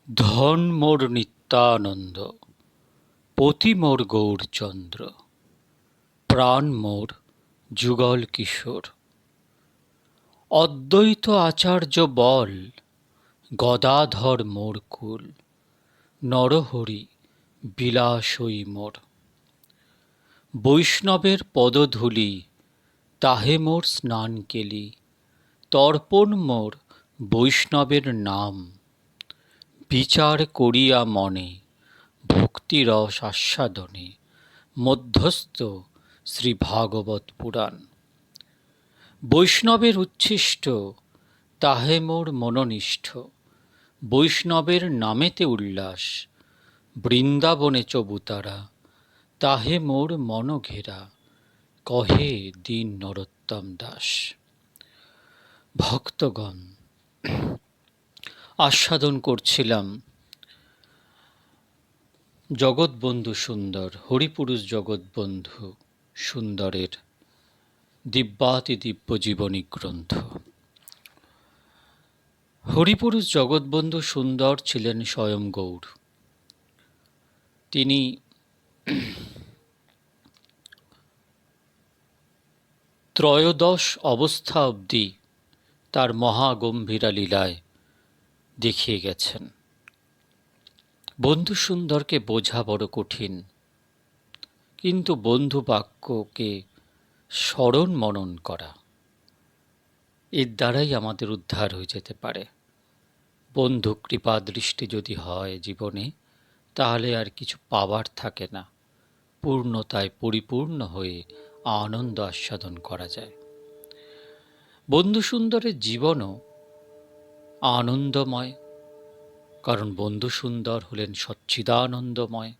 ধন মোর নিত্যানন্দ, পতি মোর গৌরচন্দ্র, প্রাণ মোর যুগল কিশোর। অদ্বৈত আচার্য বল, গদাধর মোর কুল, নরহরি বিলাসই মোর। বৈষ্ণবের পদধূলি, তাহে মোর স্নান কেলি, তর্পণ মোর বৈষ্ণবের নাম। বিচার করিয়া মনে, ভক্তিরস আস্বাদনে, মধ্যস্থ শ্রী ভাগবত পুরাণ। বৈষ্ণবের উচ্ছিষ্ট, তাহে মোর মনোনিষ্ঠ, বৈষ্ণবের নামেতে উল্লাস। বৃন্দাবনে চবুতারা, তাহে মোর মন ঘেরা, কহে দীন নরোত্তম দাস। ভক্তগণ, আস্বাদন করছিলাম জগৎবন্ধু সুন্দর, হরিপুরুষ জগৎবন্ধু সুন্দরের দিব্যাতিদিব্য জীবনী গ্রন্থ। হরিপুরুষ জগৎবন্ধু সুন্দর ছিলেন স্বয়ং গৌর। তিনি ত্রয়োদশ অবস্থা অবধি তার মহাগম্ভীরা লীলায় দেখিয়ে গেছেন। বন্ধু সুন্দরকে বোঝা বড় কঠিন, কিন্তু বন্ধু বাক্যকে স্মরণ মনন করা, এর দ্বারাই আমাদের উদ্ধার হয়ে যেতে পারে। বন্ধু কৃপা দৃষ্টি যদি হয় জীবনে, তাহলে আর কিছু পাওয়ার থাকে না, পূর্ণতায় পরিপূর্ণ হয়ে আনন্দ আস্বাদন করা যায়। বন্ধু সুন্দরের জীবনও আনন্দময়, কারণ বন্ধু সুন্দর হলেন সচ্চিদানন্দময়,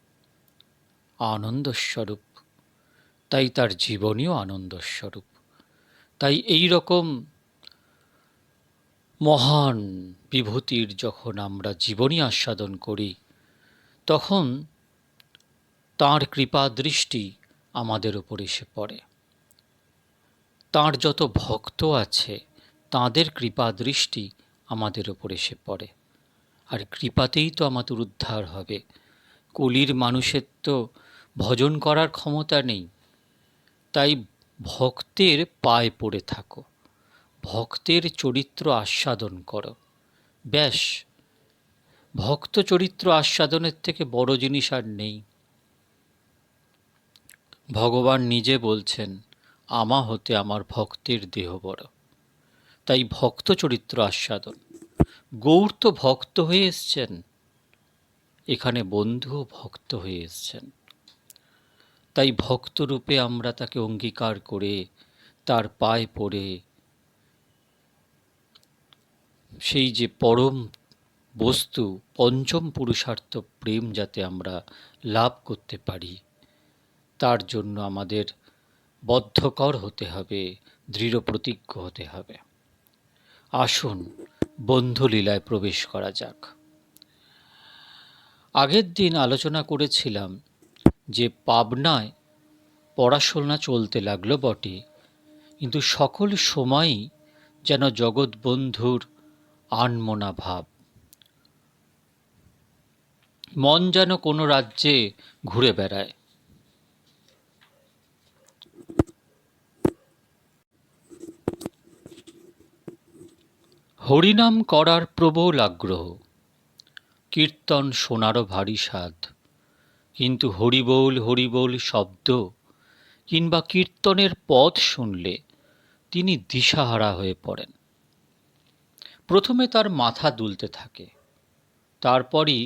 আনন্দস্বরূপ, তাই তার জীবনীও আনন্দস্বরূপ। তাই এই রকম মহান বিভূতির যখন আমরা জীবনী আস্বাদন করি, তখন তাঁর কৃপা দৃষ্টি আমাদের ওপর এসে পড়ে। তাঁর যত ভক্ত আছে, তাঁদের কৃপা দৃষ্টি আমাদের ওপর এসে পড়ে, আর কৃপাতেই তো আমাদের উদ্ধার হবে। কলির মানুষের তো ভজন করার ক্ষমতা নেই, তাই ভক্তের পায়ে পড়ে থাকো, ভক্তের চরিত্র আস্বাদন করো, ব্যাস। ভক্ত চরিত্র আস্বাদনের থেকে বড় জিনিস আর নেই। ভগবান নিজে বলছেন, আমা হতে আমার ভক্তের দেহ বড়। তাই ভক্ত চরিত্র আস্বাদন। গৌর তো ভক্ত হয়ে এসছেন, এখানে বন্ধুও ভক্ত হয়ে এসছেন। তাই ভক্তরূপে আমরা তাকে অঙ্গীকার করে তার পায়ে পড়ে সেই যে পরম বস্তু পঞ্চম পুরুষার্থ প্রেম যাতে আমরা লাভ করতে পারি, তার জন্য আমাদের বদ্ধকর হতে হবে, দৃঢ় প্রতিজ্ঞ হতে হবে। আসুন বন্ধুলীলায় প্রবেশ করা যাক। আগের দিন আলোচনা করেছিলাম যে পাবনায় পড়াশোনা চলতে লাগলো বটে, কিন্তু সকল সময়ই যেন জগৎবন্ধুর আনমনা ভাব। মন যেন কোনো রাজ্যে ঘুরে বেড়ায়। হরিনাম করার প্রবল আগ্রহ, কীর্তন শোনারও ভারী স্বাদ, কিন্তু হরিবোল হরিবোল শব্দ কিংবা কীর্তনের পদ শুনলে তিনি দিশাহারা হয়ে পড়েন। প্রথমে তার মাথা দুলতে থাকে, তারপরই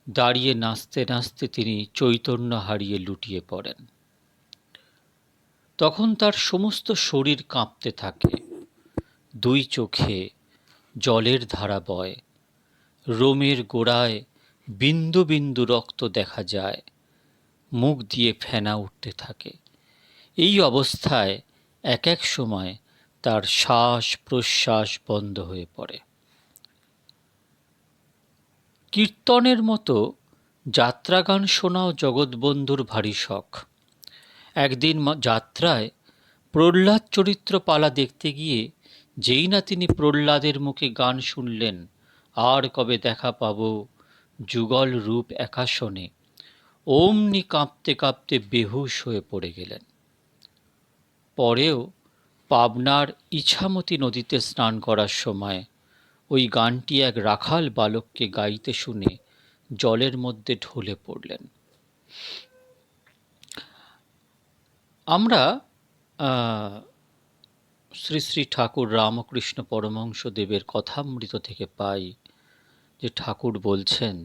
দাঁড়িয়ে নাচতে নাচতে তিনি চৈতন্য হারিয়ে লুটিয়ে পড়েন। তখন তার সমস্ত শরীর কাঁপতে থাকে, দুই চোখে জলের ধারা বয়, রোমের গোড়ায় বিন্দু বিন্দু রক্ত দেখা যায়, মুখ দিয়ে ফেনা উঠতে থাকে। এই অবস্থায় এক এক সময় তার শ্বাস প্রশ্বাস বন্ধ হয়ে পড়ে। কীর্তনের মতো যাত্রাগান শোনাও জগৎবন্ধুর ভারী শখ। একদিন যাত্রায় প্রহ্লাদ চরিত্র পালা দেখতে গিয়ে যেই না তিনি প্রহ্লাদের মুখে গান শুনলেন, আর কবে দেখা পাবো, যুগল রূপ একাসনে অমনি কাঁপতে কাঁপতে বেহুশ হয়ে পড়ে গেলেন। পরেও পাবনার ইছামতি নদীতে স্নান করার সময় ওই গানটি এক রাখাল বালককে গাইতে শুনে জলের মধ্যে ঢলে পড়লেন। আমরা শ্রী শ্রী ঠাকুর রামকৃষ্ণ পরমহংস দেবের কথামৃত থেকে পাই যে ঠাকুর বলছেন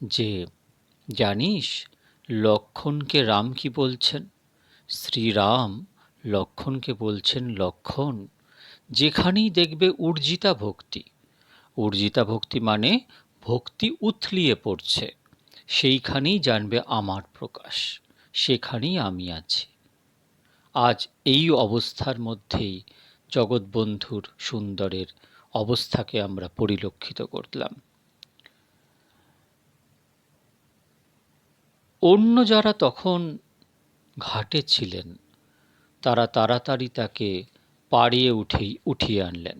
যে জানিস লক্ষণকে রাম কি বলছেন? শ্রীরাম লক্ষণকে বলছেন, লক্ষণ যেখানেই দেখবে উর্জিতা ভক্তি, উর্জিতা ভক্তি মানে ভক্তি উথলিয়ে পড়ছে, সেইখানেই জানবে আমার প্রকাশ, সেখানেই আমি আছি। আজ এই অবস্থার মধ্যেই জগৎবন্ধুর সুন্দরের অবস্থাকে আমরা পরিলক্ষিত করলাম। অন্য যারা তখন ঘাটে ছিলেন তারা তাড়াতাড়ি তাকে পাড়িয়ে উঠিয়ে আনলেন,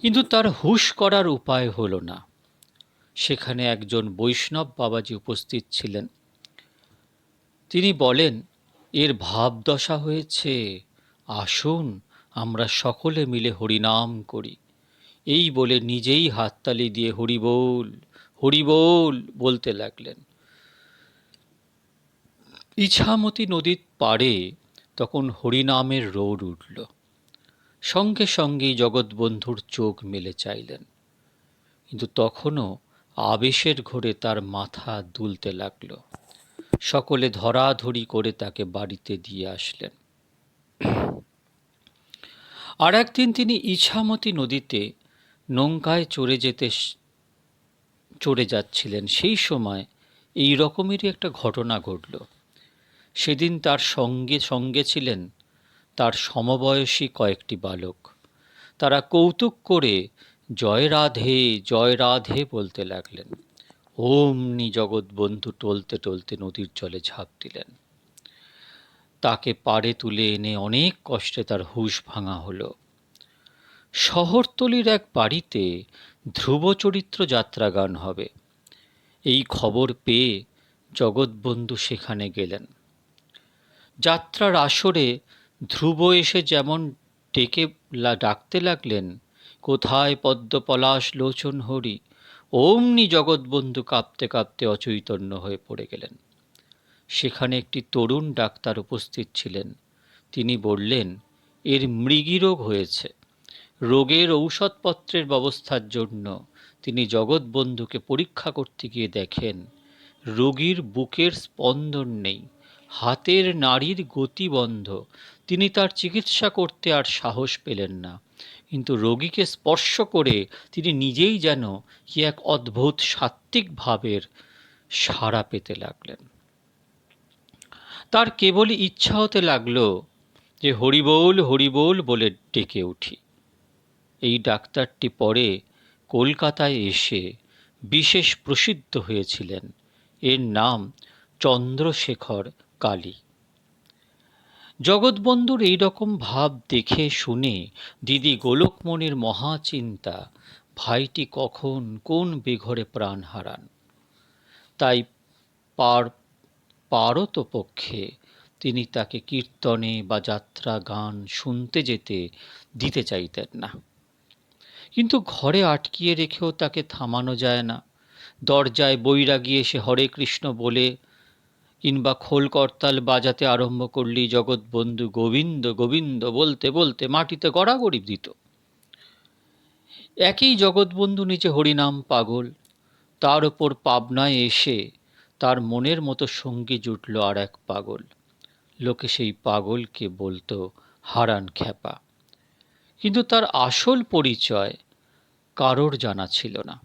কিন্তু তার হুঁশ করার উপায় হলো না। সেখানে একজন বৈষ্ণব বাবাজি উপস্থিত ছিলেন। তিনি বলেন, এর ভাবদশা হয়েছে, আসুন আমরা সকলে মিলে হরিনাম করি। এই বলে নিজেই হাততালি দিয়ে হরিবোল হরিবোল বলতে লাগলেন। ইছামতি নদীর পাড়ে তখন হরিনামের রোর উঠল। সঙ্গে সঙ্গেই জগৎবন্ধুর চোখ মেলে চাইলেন, কিন্তু তখনও আবেশের ঘোরে তার মাথা দুলতে লাগল। সকলে ধরাধরি করে তাকে বাড়িতে দিয়ে আসলেন। আর একদিন তিনি ইছামতি নদীতে নৌকায় চড়ে যাচ্ছিলেন। সেই সময় এই রকমেরই একটা ঘটনা ঘটল। সেদিন তার সঙ্গে ছিলেন তার সমবয়সী কয়েকটি বালক। তারা কৌতুক করে জয় রাধে জয় রাধে বলতে লাগলেন। অমনি জগৎবন্ধু টলতে টলতে নদীর জলে ঝাঁপ দিলেন। তাকে পাড়ে তুলে এনে অনেক কষ্টে তার হুঁশ ভাঙা হলো। শহরতলির এক বাড়িতে ধ্রুবচরিত্র যাত্রা গান হবে, এই খবর পেয়ে জগৎবন্ধু সেখানে গেলেন। যাত্রার আসরে ধ্রুব এসে যেমন ডাকতে লাগলেন, কোথায় পদ্ম পলাশ লোচন হরি, অমনি জগৎবন্ধু কাঁপতে কাঁপতে অচৈতন্য হয়ে পড়ে গেলেন। সেখানে একটি তরুণ ডাক্তার উপস্থিত ছিলেন। তিনি বললেন, এর মৃগীরোগ হয়েছে। রোগের ঔষধপত্রের ব্যবস্থার জন্য তিনি জগৎবন্ধুকে পরীক্ষা করতে গিয়ে দেখেন রোগীর বুকের স্পন্দন নেই, হাতের নাড়ির গতি বন্ধ। তিনি তার চিকিৎসা করতে আর সাহস পেলেন না, কিন্তু রোগীকে স্পর্শ করে তিনি নিজেই যেন কি এক অদ্ভুত সাত্ত্বিক ভাবের সাড়া পেতে লাগলেন। তার কেবলই ইচ্ছা হতে লাগলো যে হরিবোল হরিবোল বলে ডেকে উঠি। এই ডাক্তারটি পরে কলকাতায় এসে বিশেষ প্রসিদ্ধ হয়েছিলেন। এর নাম চন্দ্রশেখর কালী। জগৎবন্ধুর এইরকম ভাব দেখে শুনে দিদি গোলকমণির মহাচিন্তা, ভাইটি কখন কোন বেঘরে প্রাণ হারান। তাই পারতপক্ষে তিনি তাকে কীর্তনে বা যাত্রা গান শুনতে যেতে দিতে চাইতেন না। কিন্তু ঘরে আটকিয়ে রেখেও তাকে থামানো যায় না। দরজায় বৈরাগী এসে হরে কৃষ্ণ বলে কিংবা খোল করতাল বাজাতে আরম্ভ করলেই জগৎবন্ধু গোবিন্দ গোবিন্দ বলতে বলতে মাটিতে গড়াগড়ি দিত। একই জগৎবন্ধু নিজে হরিনাম পাগল, তার ওপর পাবনায় এসে তার মনের মতো সঙ্গী জুটল আর এক পাগল। লোকে সেই পাগলকে বলতো হারান খ্যাপা, কিন্তু তার আসল পরিচয় কারোর জানা ছিল না।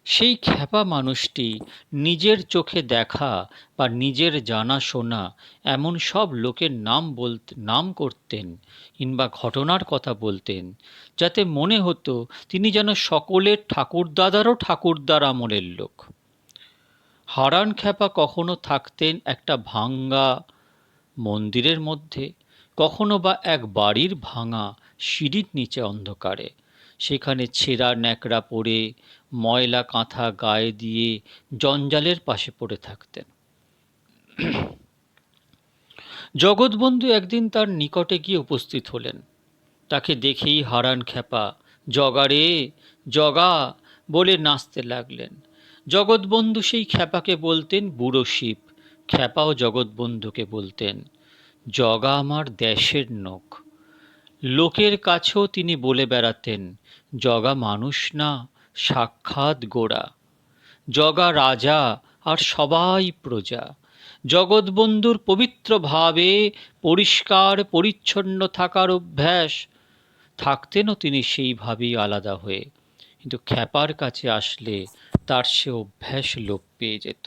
সেই খ্যাপা মানুষটি নিজের চোখে দেখা বা নিজের জানা শোনা এমন সব লোকের নাম করতেন কিংবা ঘটনার কথা বলতেন, যাতে মনে হতো তিনি যেন সকলের ঠাকুরদাদারও ঠাকুরদার আমলের লোক। হারান খ্যাপা কখনো থাকতেন একটা ভাঙ্গা মন্দিরের মধ্যে, কখনো বা এক বাড়ির ভাঙা সিঁড়ির নিচে অন্ধকারে। সেখানে ছেঁড়া ন্যাকড়া পরে ময়লা কাঁথা গায়ে দিয়ে জঞ্জালের পাশে পড়ে থাকতেন। জগৎবন্ধু একদিন তার নিকটে গিয়ে উপস্থিত হলেন। তাকে দেখেই হারান খ্যাপা জগা রে জগা বলে নাচতে লাগলেন। জগৎবন্ধু সেই খ্যাপাকে বলতেন বুড়ো শিব। খ্যাপাও জগৎবন্ধুকে বলতেন জগা আমার দেশের নোক। লোকের কাছেও তিনি বলে বেড়াতেন জগা মানুষ না, সাক্ষাৎ গোড়া। জগা রাজা আর সবাই প্রজা। জগৎবন্ধুর পবিত্র ভাবে পরিষ্কার পরিচ্ছন্ন থাকার অভ্যাস, থাকতেনও তিনি সেইভাবেই আলাদা হয়ে, কিন্তু খ্যাপার কাছে আসলে তার সে অভ্যাস লোপ পেয়ে যেত।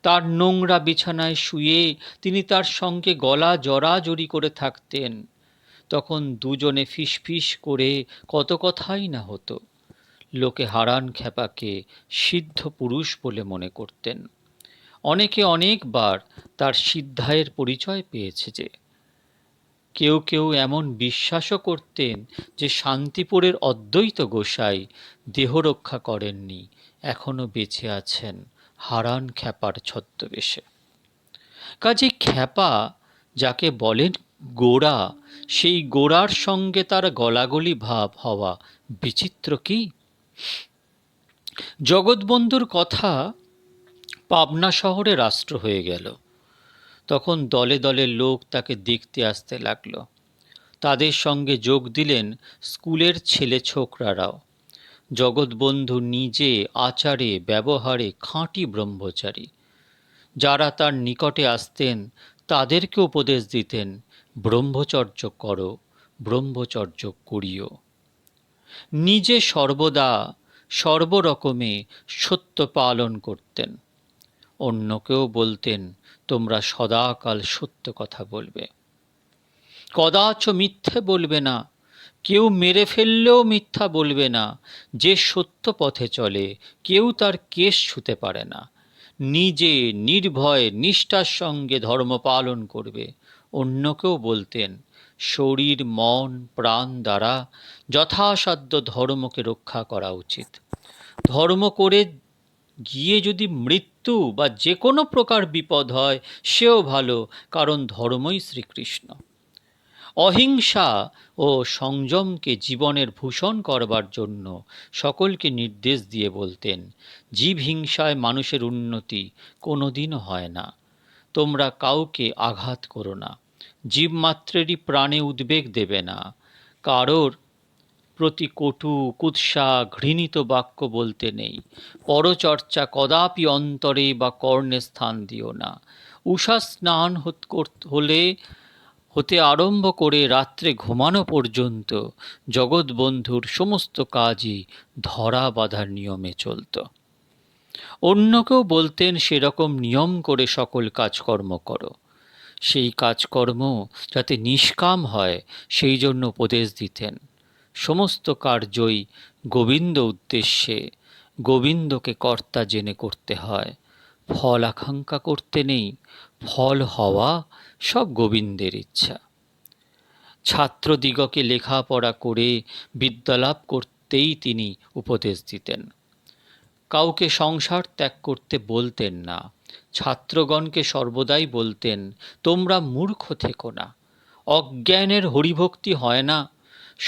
তার নোংরা বিছানায় শুয়ে তিনি তার সঙ্গে গলা জড়াজড়ি করে থাকতেন। তখন দুজনে ফিসফিস করে কত কথাই না হতো। লোকে হারান খ্যাপাকে সিদ্ধ পুরুষ বলে মনে করতেন। অনেকে অনেকবার তার সিদ্ধায়ের পরিচয় পেয়েছে যে। কেউ কেউ এমন বিশ্বাসও করতেন যে শান্তিপুরের অদ্বৈত গোসাই দেহ রক্ষা করেননি, এখনো বেঁচে আছেন হারান খ্যাপার ছদ্মবেশে। কাজে খ্যাপা যাকে বলেন গোড়া, সেই গোড়ার সঙ্গে তার গলাগলি ভাব হওয়া বিচিত্র কি? জগৎবন্ধুর কথা পাবনা শহরে রাষ্ট্র হয়ে গেল। তখন দলে দলে লোক তাকে দেখতে আসতে লাগলো। তাদের সঙ্গে যোগ দিলেন স্কুলের ছেলে ছোকরারাও। জগৎবন্ধু নিজে আচারে ব্যবহারে খাঁটি ব্রহ্মচারী। যারা তার নিকটে আসতেন তাদেরকে উপদেশ দিতেন ব্রহ্মচর্য করো, ব্রহ্মচর্য করিও। নিজে সর্বদা সর্বরকমে সত্য পালন করতেন। অন্যকেও বলতেন তোমরা সদাকাল সত্য কথা বলবে, কদাচ মিথ্যে বলবে না, কেউ মেরে ফেললেও মিথ্যা বলবে না। যে সত্য পথে চলে কেউ তার কেশ ছুঁতে পারে না। নিজে নির্ভয় নিষ্ঠার সঙ্গে ধর্ম পালন করবে। অন্যকেও বলতেন শরীর মন প্রাণ দ্বারা যথাসাধ্য ধর্মকে রক্ষা করা উচিত। ধর্ম করে গিয়ে যদি মৃত্যু বা যে কোনো প্রকার বিপদ হয় সেও ভালো, কারণ ধর্মই শ্রীকৃষ্ণ। অহিংসা ও সংযমকে জীবনের ভূষণ করবার জন্য সকলকে নির্দেশ দিয়ে বলতেন জীব হিংসায় মানুষের উন্নতি কোনোদিনও হয় না। তোমরা কাউকে আঘাত করো না, জীবমাত্রেরই প্রাণে উদ্বেগ দেবে না, কারোর প্রতি কটু কুৎসা ঘৃণিত বাক্য বলতে নেই। পরচর্চা কদাপি অন্তরে বা কর্ণে স্থান দিও না। উষা স্নান হতে আরম্ভ করে রাত্রে ঘুমানো পর্যন্ত জগৎবন্ধুর সমস্ত কাজই ধরা বাঁধার নিয়মে চলত। অন্যকেও বলতেন সেরকম নিয়ম করে সকল কাজকর্ম করো। সেই কাজকর্ম যাতে নিষ্কাম হয় সেই জন্য উপদেশ দিতেন। সমস্ত কার্যই গোবিন্দ উদ্দেশ্যে, গোবিন্দকে কর্তা জেনে করতে হয়। ফল আকাঙ্ক্ষা করতে নেই, ফল হওয়া সব গোবিন্দের ইচ্ছা। ছাত্রদিগকে লেখাপড়া করে বিদ্যালাভ করতেই তিনি উপদেশ দিতেন। কাউকে সংসার ত্যাগ করতে বলতেন না। ছাত্রগণকে সর্বদাই বলতেন তোমরা মূর্খ থেকো না, অজ্ঞানের হরিভক্তি হয় না।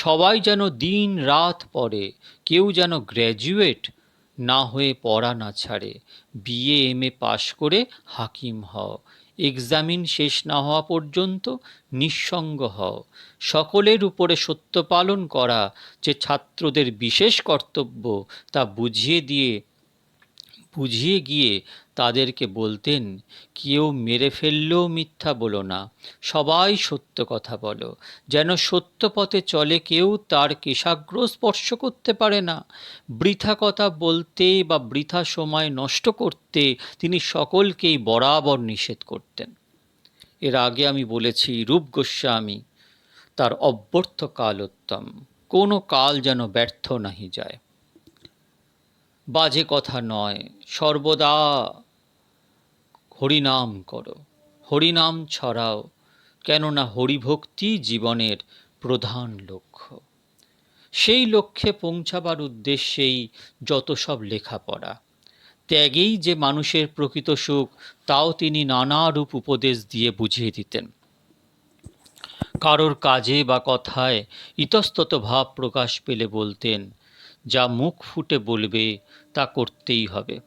সবাই যেন দিন রাত পড়ে, কেউ যেন গ্র্যাজুয়েট না হয়ে পড়া না ছাড়ে। বিএ এমএ পাশ করে হাকিম হও, এক্সামিন শেষ না হওয়া পর্যন্ত নিঃসঙ্গ হও। সকলের উপরে সত্য পালন করা যে ছাত্রদের বিশেষ কর্তব্য তা বুঝিয়ে গিয়ে তাদেরকে বলতেন কেউ মেরে ফেললেও মিথ্যা বলো না, সবাই সত্য কথা বলো। যেন সত্য পথে চলে কেউ তার কেশাগ্র স্পর্শ করতে পারে না। বৃথা কথা বলতে বা বৃথা সময় নষ্ট করতে তিনি সকলকেই বরাবর নিষেধ করতেন। এর আগে আমি বলেছি রূপ গোস্বামী তার অব্যর্থ কালোত্তম, কোনো কাল যেন ব্যর্থ নাহি যায়। বাজে কথা নয়, সর্বদা হরিনাম করো, হরিনাম ছড়াও, কেননা হরিভক্তি জীবনের প্রধান লক্ষ্য। সেই লক্ষ্যে পৌঁছাবার উদ্দেশ্যেই যত সব লেখাপড়া। ত্যাগেই যে মানুষের প্রকৃত সুখ, তাও তিনি নানারূপ উপদেশ দিয়ে বুঝিয়ে দিতেন। কারোর কাজে বা কথায় ইতস্তত ভাব প্রকাশ পেলে বলতেন, যা মুখ ফুটে বলবে তা করতেই হবে।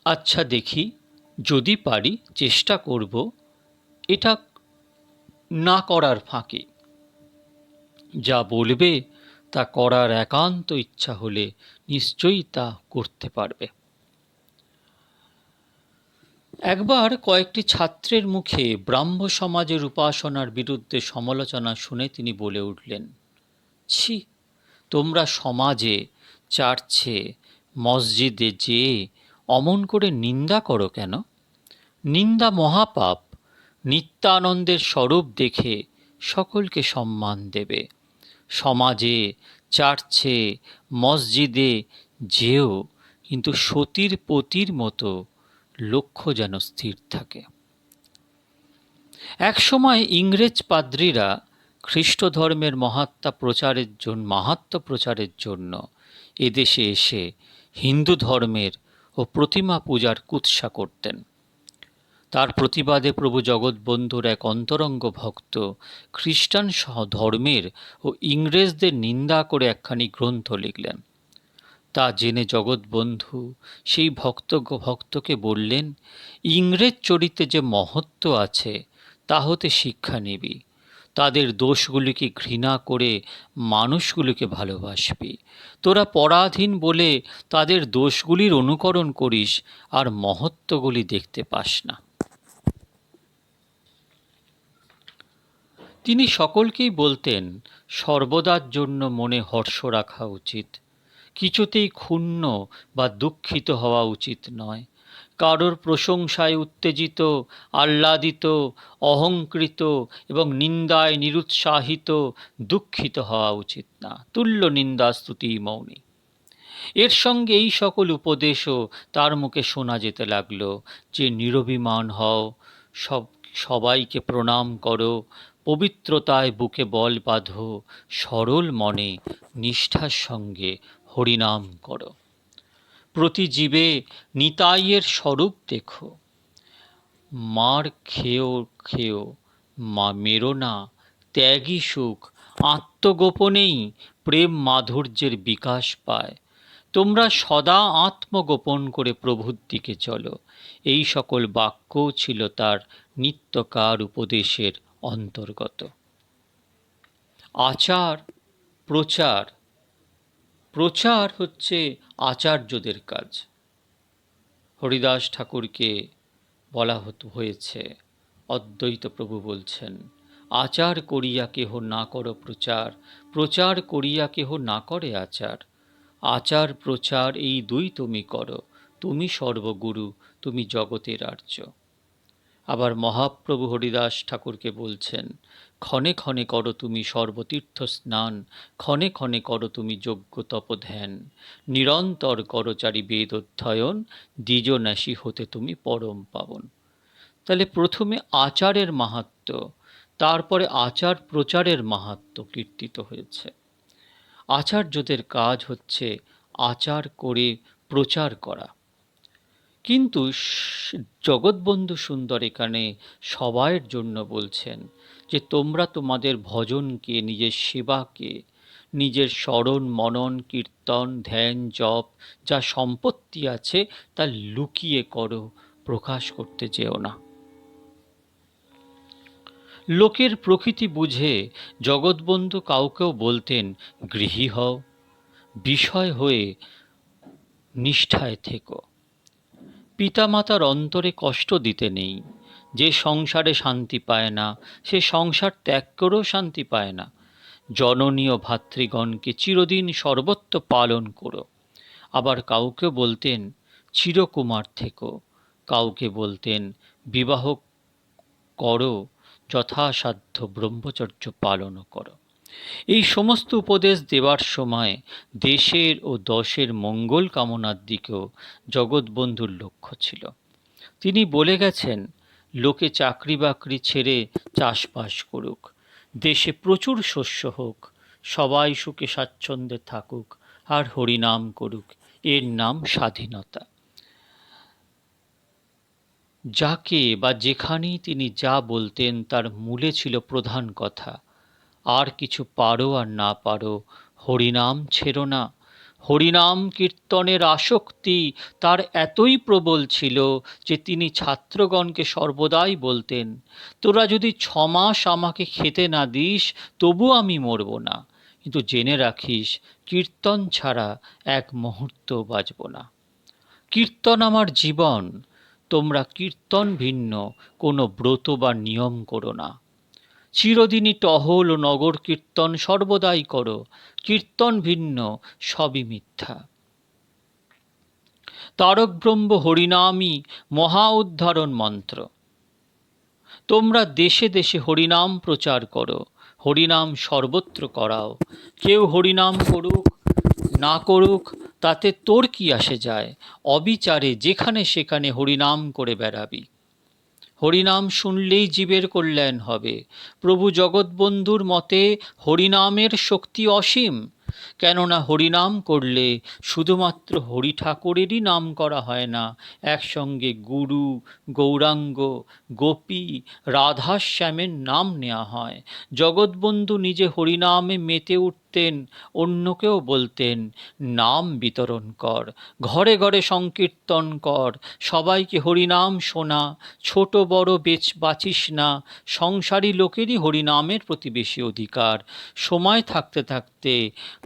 আচ্ছা দেখি, যদি পারি চেষ্টা করব, এটা না করার ফাঁকে। যা বলবে তা করার একান্ত ইচ্ছা হলে নিশ্চয়ই তা করতে পারবে। একবার কয়েকটি ছাত্রের মুখে ব্রাহ্ম সমাজের উপাসনার বিরুদ্ধে সমালোচনা শুনে তিনি বলে উঠলেন, ছি, তোমরা সমাজে, চার্চে, মসজিদে যেয়ে অমন করে নিন্দা করো কেন? নিন্দা মহাপাপ। নিত্যানন্দের স্বরূপ দেখে সকলকে সম্মান দেবে। সমাজে, চার্চে, মসজিদে যেও, কিন্তু সতীর পতির মতো লক্ষ্য যেন স্থির থাকে। একসময় ইংরেজ পাদ্রীরা খ্রিস্ট ধর্মের মাহাত্ম্য প্রচারের জন্য এদেশে এসে হিন্দু ধর্মের ও প্রতিমা পূজার কুৎসা করতেন। তার প্রতিবাদে প্রভু জগৎবন্ধুর এক অন্তরঙ্গ ভক্ত খ্রিস্টান ধর্মের ও ইংরেজদের নিন্দা করে একখানি গ্রন্থ লিখলেন। তা জেনে জগৎবন্ধু সেই ভক্তকে বললেন, ইংরেজ চরিত্রে যে মহত্ব আছে তা হতে শিক্ষা নিবি। তাদের দোষগুলিকে ঘৃণা করে মানুষগুলিকে ভালোবাসবি। তোরা পরাধীন বলে তাদের দোষগুলির অনুকরণ করিস আর মহত্বগুলি দেখতে পাস না। তিনি সকলকেই বলতেন, সর্বদার জন্য মনে হর্ষ রাখা উচিত। কিছুতেই ক্ষুণ্ণ বা দুঃখিত হওয়া উচিত নয়। কারোর প্রশংসায় উত্তেজিত, আহ্লাদিত, অহংকৃত এবং নিন্দায় নিরুৎসাহিত, দুঃখিত হওয়া উচিত না। তুল্য নিন্দা স্তুতি মৌনী। এর সঙ্গে এই সকল উপদেশও তার মুখে শোনা যেতে লাগল, যে নিরভিমান হও, সবাইকে প্রণাম করো, পবিত্রতায় বুকে বল বাঁধো, সরল মনে নিষ্ঠার সঙ্গে হরিনাম করো। প্রতি জীবে নিতাইয়ের স্বরূপ দেখো। মার খেয়েও খেয়েও মা মেরো না, ত্যাগী সুখ, আত্মগোপনেই প্রেম মাধুর্যের বিকাশ পায়। তোমরা সদা আত্মগোপন করে প্রভুর দিকে চলো। এই সকল বাক্য ছিল তার নিত্যকার উপদেশের অন্তর্গত। আচার প্রচার। প্রচার হচ্ছে আচার্যদের কাজ। হরিদাস ঠাকুরকে বলা হয়েছে, অদ্বৈত প্রভু বলছেন, আচার করিয়া কেহ না করো প্রচার, প্রচার করিয়া কেহ না করে আচার। আচার প্রচার এই দুই তুমি করো, তুমি সর্বগুরু, তুমি জগতের আর্য। আবার মহাপ্রভু হরিদাস ঠাকুরকে বলছেন, ক্ষণে ক্ষণে করো তুমি সর্বতীর্থ স্নান, ক্ষণে ক্ষণে করো তুমি যজ্ঞ তপ ধ্যান, নিরন্তর করো চারি বেদ অধ্যয়ন, দ্বিজন্যাসী হতে তুমি পরম পাবন। তাহলে প্রথমে আচারের মাহাত্ম্য, তারপরে আচার প্রচারের মাহাত্ম্য কীর্তিত হয়েছে। আচার্যদের কাজ হচ্ছে আচার করে প্রচার করা। কিন্তু জগৎবন্ধু সুন্দর এখানে সবাইয়ের জন্য বলছেন যে তোমরা তোমাদের ভজনকে, নিজের সেবাকে, নিজের স্মরণ মনন কীর্তন ধ্যান জপ যা সম্পত্তি আছে তা লুকিয়ে করো, প্রকাশ করতে যেও না। লোকের প্রকৃতি বুঝে জগৎবন্ধু কাউকেও বলতেন, গৃহী হও, বিষয় হয়ে নিষ্ঠায় থেকো। পিতামাতার অন্তরে কষ্ট দিতে নেই। যে সংসারে শান্তি পায় না, সে সংসার ত্যাগ করেও শান্তি পায় না। জননী ও ভাতৃগণকে চিরদিন সর্বত্র পালন করো। আবার কাউকে বলতেন চিরকুমার থেকো, কাউকে বলতেন বিবাহ করো, যথাসাধ্য ব্রহ্মচর্য পালন করো। এই সমস্ত উপদেশ দেওয়ার সময় দেশের ও দশের মঙ্গল কামনার দিকেও জগৎবন্ধুর লক্ষ্য ছিল। তিনি বলে গেছেন, লোকে চাকরি বাকরি ছেড়ে চাষবাস করুক, দেশে প্রচুর শস্য হোক, সবাই সুখে স্বাচ্ছন্দ্যে থাকুক আর হরিনাম করুক, এর নাম স্বাধীনতা। যাকে বা যেখানেই তিনি যা বলতেন তার মূলে ছিল প্রধান কথা, আর কিছু পারো আর না পারো, হরিনাম ছেড়ো না। হরিনাম কীর্তনের আসক্তি তার এতই প্রবল ছিল যে তিনি ছাত্রগণকে সর্বদাই বলতেন, তোরা যদি 6 মাস আমাকে খেতে না দিস তবু আমি মরব না, কিন্তু জেনে রাখিস কীর্তন ছাড়া এক মুহূর্ত বাঁচব না। কীর্তন আমার জীবন, তোমরা কীর্তন ভিন্ন কোনো ব্রত বা নিয়ম করো না। চিরদিনই টহল ও নগর কীর্তন সর্বদাই করো, কীর্তন ভিন্ন সবই মিথ্যা। তারক ব্রহ্ম হরিনামই মহা উদ্ধারণ মন্ত্র। তোমরা দেশে দেশে হরিনাম প্রচার করো, হরিনাম সর্বত্র করাও। কেউ হরিনাম করুক না করুক তাতে তোর কি আসে যায়, অবিচারে যেখানে সেখানে হরিনাম করে বেড়াবি। হরিনাম শুনলেই জীবের কল্যাণ হবে। প্রভু জগৎবন্ধুর মতে হরিনামের শক্তি অসীম, কেননা হরিনাম করলে শুধুমাত্র হরি ঠাকুরেরই নাম করা হয় না, একসঙ্গে গুরু, গৌরাঙ্গ, গোপী, রাধাশ্যামের নাম নেওয়া হয়। জগৎবন্ধু নিজে হরিনামে মেতে উঠতেন, অন্যকেও বলতেন নাম বিতরণ কর, ঘরে ঘরে সংকীর্তন কর, সবাইকে হরিনাম শোনা, ছোট বড় বাঁচিস না। সংসারী লোকেরই হরিনামের প্রতি বেশি অধিকার। সময় থাকতে থাকতে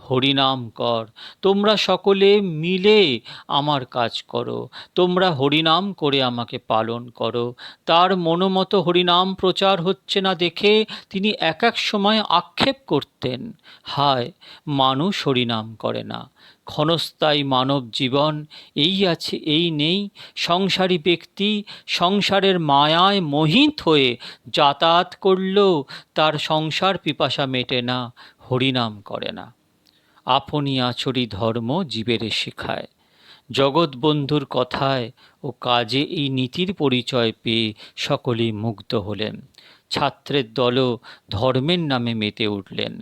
হরিনাম কর। তোমরা সকলে মিলে আমার কাজ করো, তোমরা হরিনাম করে আমাকে পালন করো। তার মনোমতো হরিনাম প্রচার হচ্ছে না দেখে তিনি এক এক সময় আক্ষেপ করতেন, হায় মানুষ হরিনাম করে না। ক্ষণস্থায়ী মানব জীবন এই আছে এই নেই। সংসারী ব্যক্তি সংসারের মায়ায় মোহিত হয়ে যাতায়াত করলেও তার সংসার পিপাসা মেটে না, হরিনাম করে না। আপনি আচরি ধর্ম জীবেরে শেখায়। জগৎবন্ধুর কথায় ও কাজে এই নীতির পরিচয় পেয়ে সকলেই মুগ্ধ হলেন। ছাত্রের দলও ধর্মের নামে মেতে উঠলেন।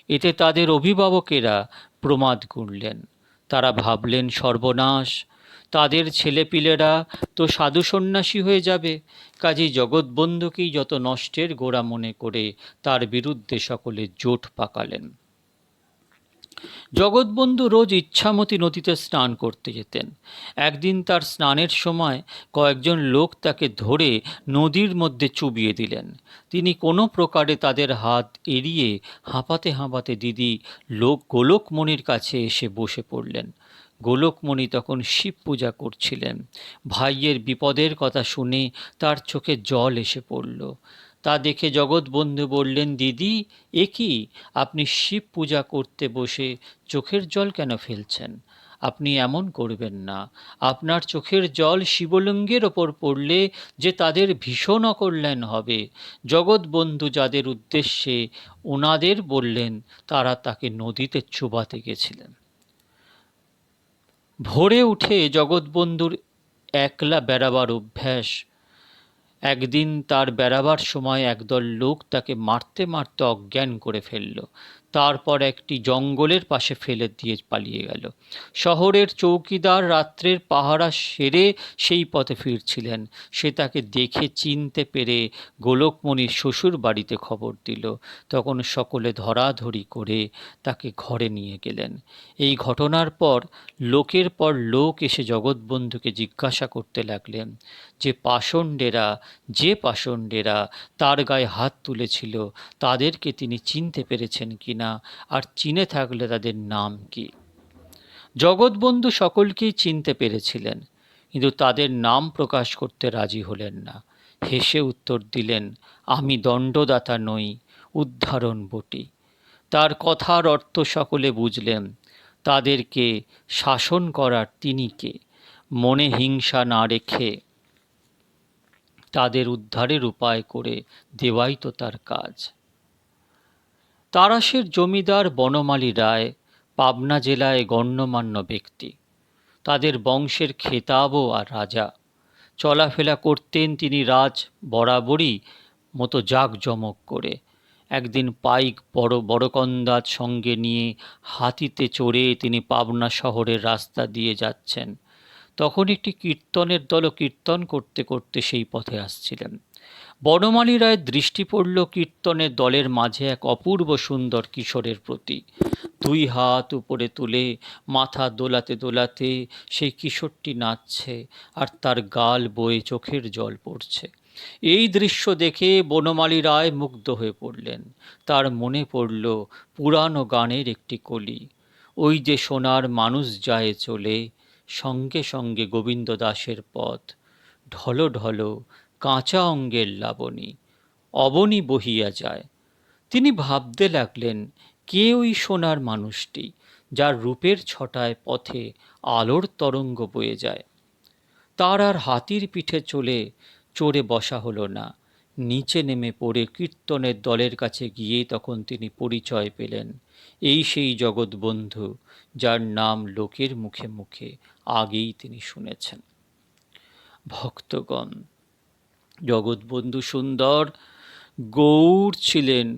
এতে তাদের অভিভাবকেরা প্রমাদ গুনলেন। তারা ভাবলেন সর্বনাশ, তাদের ছেলেপিলেরা তো সাধু সন্ন্যাসী হয়ে যাবে। কাজেই জগৎবন্ধুকেই যত নষ্টের গোড়া মনে করে তার বিরুদ্ধে সকলে জোট পাকালেন। জগৎবন্ধু রোজ ইচ্ছামতি নদীতে স্নান করতে যেতেন। একদিন তার স্নানের সময় কয়েকজন লোক তাকে ধরে নদীর মধ্যে চুবিয়ে দিলেন। তিনি কোনো প্রকারে তাদের হাত এড়িয়ে হাঁপাতে হাঁপাতে দিদি গোলকমণির কাছে এসে বসে পড়লেন। গোলকমণি তখন শিব পূজা করছিলেন। ভাইয়ের বিপদের কথা শুনে তার চোখে জল এসে পড়ল। তা দেখে জগৎবন্ধু বললেন, দিদি এ কি, আপনি শিব পূজা করতে বসে চোখের জল কেন ফেলছেন? আপনি এমন করবেন না। আপনার চোখের জল শিবলিঙ্গের ওপর পড়লে যে তাদের ভীষণ অকল্যাণ হবে। জগৎবন্ধু যাদের উদ্দেশ্যে ওনাদের বললেন তারা তাকে নদীতে চুবাতে গেছিলেন। ভোরে উঠে জগৎবন্ধুর একলা বেড়াবার অভ্যাস। একদিন তার বেড়াবার সময় একদল লোক তাকে মারতে মারতে অজ্ঞান করে ফেলল। তারপর একটি জঙ্গলের পাশে ফেলে দিয়ে পালিয়ে গেল। শহরের চৌকিদার রাত্রের পাহারা সেরে সেই পথে ফিরছিলেন। সে তাকে দেখে চিনতে পেরে গোলকমণির শ্বশুর বাড়িতে খবর দিল। তখন সকলে ধরাধরি করে তাকে ঘরে নিয়ে গেলেন। এই ঘটনার পর লোকের পর লোক এসে জগৎবন্ধুকে জিজ্ঞাসা করতে লাগলেন যে পাষণ্ডেরা তার গায়ে হাত তুলেছিল তাদেরকে তিনি চিনতে পেরেছেন কিনা, আর চিনে থাকলে তাদের নাম কি। জগৎবন্ধু সকলকেই চিনতে পেরেছিলেন, কিন্তু তাদের নাম প্রকাশ করতে রাজি হলেন না। হেসে উত্তর দিলেন, আমি দণ্ডদাতা নই, উদ্ধারণ বটি। তার কথার অর্থ সকলে বুঝলেন। তাদেরকে শাসন করার তিনি কে? মনে হিংসা না রেখে তাদের উদ্ধারের উপায় করে দেওয়াই তো তার কাজ। তারাশের জমিদার বনমালী রায় পাবনা জেলায় গণ্যমান্য ব্যক্তি। তাদের বংশের খেতাবও আর রাজা। চলাফেরা করতেন তিনি রাজ বরাবরই মতো জাঁকজমক করে। একদিন পাইক বড়কন্দাজ সঙ্গে নিয়ে হাতিতে চড়ে তিনি পাবনা শহরের রাস্তা দিয়ে যাচ্ছেন। তখন একটি কীর্তনের দলও কীর্তন করতে করতে সেই পথে আসছিলেন। বনমালী রায়ের দৃষ্টি পড়ল কীর্তনের দলের মাঝে এক অপূর্ব সুন্দর কিশোরের প্রতি। দুই হাত উপরে তুলে মাথা দোলাতে দোলাতে সেই কিশোরটি নাচছে, আর তার গাল বয়ে চোখের জল পড়ছে। এই দৃশ্য দেখে বনমালী রায় মুগ্ধ হয়ে পড়লেন। তার মনে পড়ল পুরানো গানের একটি কলি, ওই যে সোনার মানুষ যায় চলে, সঙ্গে সঙ্গে গোবিন্দ দাসের পথ, ঢলো ঢলো কাঁচা অঙ্গের লাবণী, অবনী বহিয়া যায়। তিনি ভাবতে লাগলেন, কে ওই সোনার মানুষটি, যার রূপের ছটায় পথে আলোর তরঙ্গ বয়ে যায়। তার আর হাতির পিঠে চড়ে বসা হলো না। নিচে নেমে পড়ে কীর্তনের দলের কাছে গিয়ে তখন তিনি পরিচয় পেলেন, এই সেই জগৎবন্ধু, যার নাম লোকের মুখে মুখে আগেই তিনি শুনেছেন। ভক্তগণ, জগৎবন্ধু সুন্দর গৌর ছিলেন,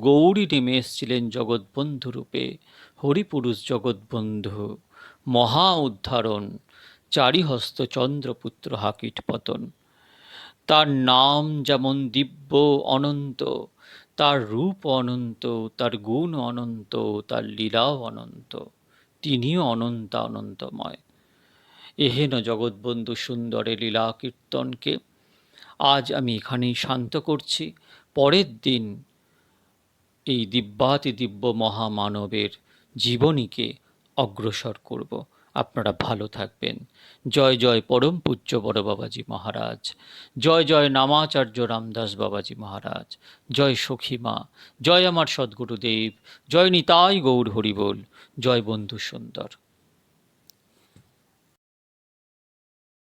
গৌরী নেমে এসছিলেন জগৎবন্ধু রূপে। হরিপুরুষ জগৎবন্ধু, মহা উদ্ধারণ, চারিহস্ত চন্দ্রপুত্র হাকিট পতন। তার নাম যেমন দিব্য অনন্ত, তার রূপ অনন্ত, তার গুণ অনন্ত, তার লীলাও অনন্ত। তিনিও অনন্ত অনন্তময়। এহেন জগৎবন্ধু সুন্দরের লীলা কীর্তনকে আজ আমি এখানেই শান্ত করছি। পরের দিন এই দিব্যাতি দিব্য মহামানবের জীবনীকে অগ্রসর করব। আপনারা ভালো থাকবেন। জয় জয় পরম পূজ্য বড় বাবাজি মহারাজ, জয় জয় নামাচার্য রামদাস বাবাজি মহারাজ, জয় সখীমা, জয় আমার সদ্গুরুদেব, জয় নিতাই গৌর হরিবোল, জয় বন্ধু সুন্দর।